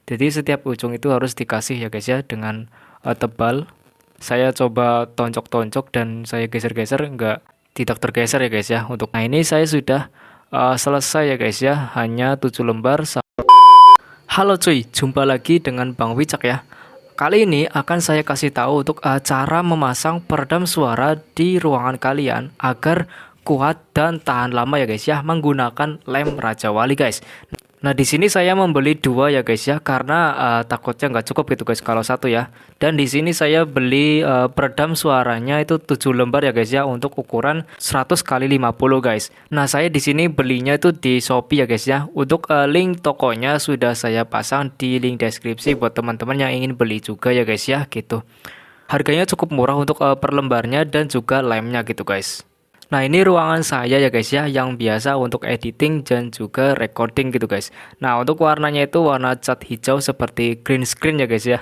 Jadi setiap ujung itu harus dikasih ya guys ya dengan tebal. Saya coba tonjok-tonjok dan saya geser-geser, enggak tidak tergeser ya guys ya. Untuk nah ini saya sudah selesai ya guys ya, hanya 7 lembar. Halo cuy, jumpa lagi dengan Bang Wicak ya. Kali ini akan saya kasih tahu untuk cara memasang peredam suara di ruangan kalian agar kuat dan tahan lama ya guys ya, menggunakan lem Raja Wali guys. Nah di sini saya membeli dua ya guys ya, karena takutnya nggak cukup gitu guys kalau satu ya. Dan di sini saya beli peredam suaranya itu 7 lembar ya guys ya, untuk ukuran 100 kali 50 guys. Nah saya di sini belinya itu di Shopee ya guys ya. Untuk link tokonya sudah saya pasang di link deskripsi buat teman-teman yang ingin beli juga ya guys ya gitu. Harganya cukup murah untuk per lembarnya dan juga lemnya gitu guys. Nah ini ruangan saya ya guys ya, yang biasa untuk editing dan juga recording gitu guys. Nah untuk warnanya itu warna cat hijau seperti green screen ya guys ya.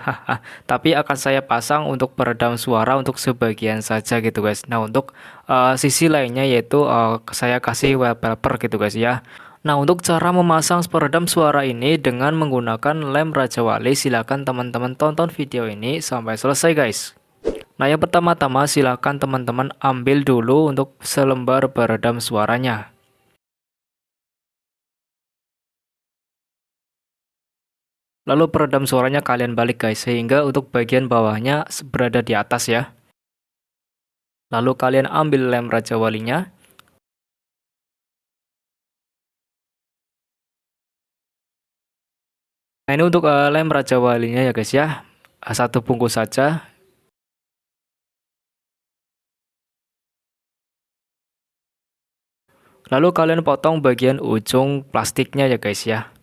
Tapi akan saya pasang untuk peredam suara untuk sebagian saja gitu guys. Nah untuk sisi lainnya yaitu saya kasih wallpaper gitu guys ya. Nah untuk cara memasang peredam suara ini dengan menggunakan lem Raja Wali, silakan teman-teman tonton video ini sampai selesai guys. Nah, yang pertama-tama silakan teman-teman ambil dulu untuk selembar peredam suaranya. Lalu peredam suaranya kalian balik guys, sehingga untuk bagian bawahnya berada di atas ya. Lalu kalian ambil lem Raja Walinya. Nah, ini untuk lem Raja Walinya ya guys ya. Satu bungkus saja. Lalu kalian potong bagian ujung plastiknya ya guys ya.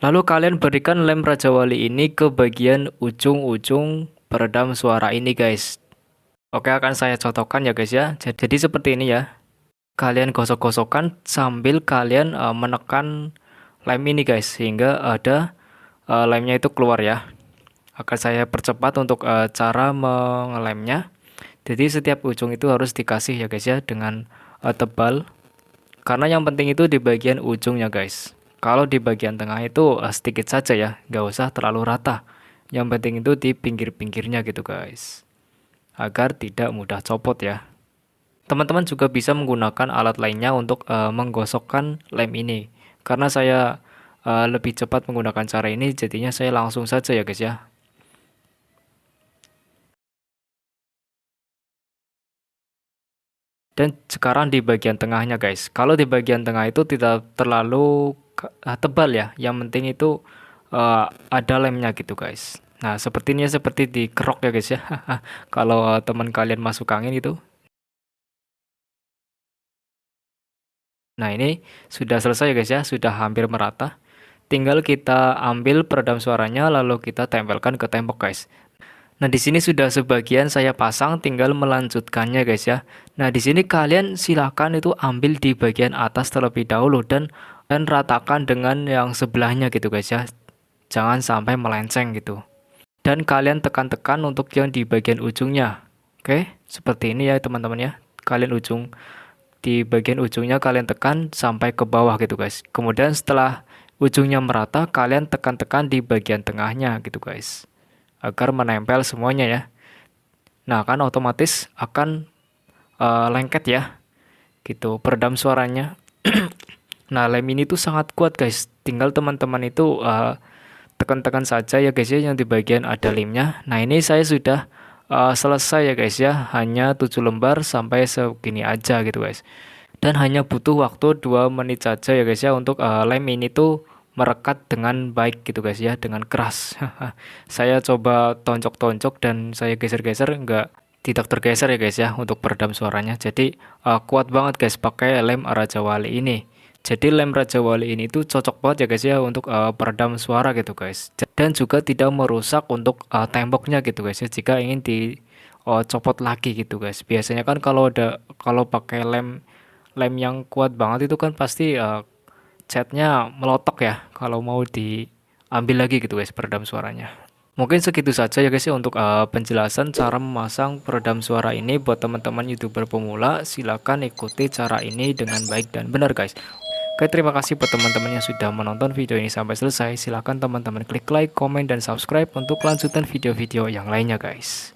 Lalu kalian berikan lem Raja Wali ini ke bagian ujung-ujung peredam suara ini guys. Oke, akan saya contohkan ya guys ya. Jadi seperti ini ya. Kalian gosok-gosokkan sambil kalian menekan lem ini guys, sehingga ada lemnya itu keluar ya. Akan saya percepat untuk cara mengelemnya. Jadi setiap ujung itu harus dikasih ya guys ya dengan tebal. Karena yang penting itu di bagian ujungnya guys. Kalau di bagian tengah itu sedikit saja ya, nggak usah terlalu rata. Yang penting itu di pinggir-pinggirnya gitu guys, agar tidak mudah copot ya. Teman-teman juga bisa menggunakan alat lainnya untuk menggosokkan lem ini. Karena saya lebih cepat menggunakan cara ini, jadinya saya langsung saja ya guys ya. Dan sekarang di bagian tengahnya guys. Kalau di bagian tengah itu tidak terlalu tebal ya. Yang penting itu ada lemnya gitu guys. Nah sepertinya seperti dikerok ya guys ya. Kalau teman kalian masuk angin itu. Nah ini sudah selesai ya guys ya. Sudah hampir merata. Tinggal kita ambil peredam suaranya lalu kita tempelkan ke tembok guys. Nah, di sini sudah sebagian saya pasang, tinggal melanjutkannya guys ya. Nah, di sini kalian silahkan itu ambil di bagian atas terlebih dahulu dan ratakan dengan yang sebelahnya gitu guys ya. Jangan sampai melenceng gitu. Dan kalian tekan-tekan untuk yang di bagian ujungnya. Oke, seperti ini ya teman-teman ya. Kalian di bagian ujungnya kalian tekan sampai ke bawah gitu guys. Kemudian setelah ujungnya merata, kalian tekan-tekan di bagian tengahnya gitu guys, agar menempel semuanya ya. Nah kan otomatis akan lengket ya gitu peredam suaranya. Nah lem ini tuh sangat kuat guys, tinggal teman-teman itu tekan-tekan saja ya guys ya yang di bagian ada lemnya. Nah ini saya sudah selesai ya guys ya, hanya 7 lembar sampai segini aja gitu guys. Dan hanya butuh waktu 2 menit saja ya guys ya untuk lem ini tuh merekat dengan baik gitu guys ya, dengan keras. Saya coba tonjok-tonjok dan saya geser-geser, tidak tergeser ya guys ya untuk peredam suaranya. Jadi kuat banget guys pakai lem Raja Wali ini. Jadi lem Raja Wali ini tuh cocok banget ya guys ya untuk peredam suara gitu guys. Dan juga tidak merusak untuk temboknya gitu guys ya, jika ingin dicopot lagi gitu guys. Biasanya kan kalau pakai lem yang kuat banget itu kan pasti catnya melotok ya kalau mau diambil lagi gitu guys peredam suaranya. Mungkin segitu saja ya guys ya untuk penjelasan cara memasang peredam suara ini buat teman-teman YouTuber pemula. Silakan ikuti cara ini dengan baik dan benar guys. Oke, terima kasih buat teman-teman yang sudah menonton video ini sampai selesai. Silahkan teman-teman klik like, komen, dan subscribe untuk kelanjutan video-video yang lainnya guys.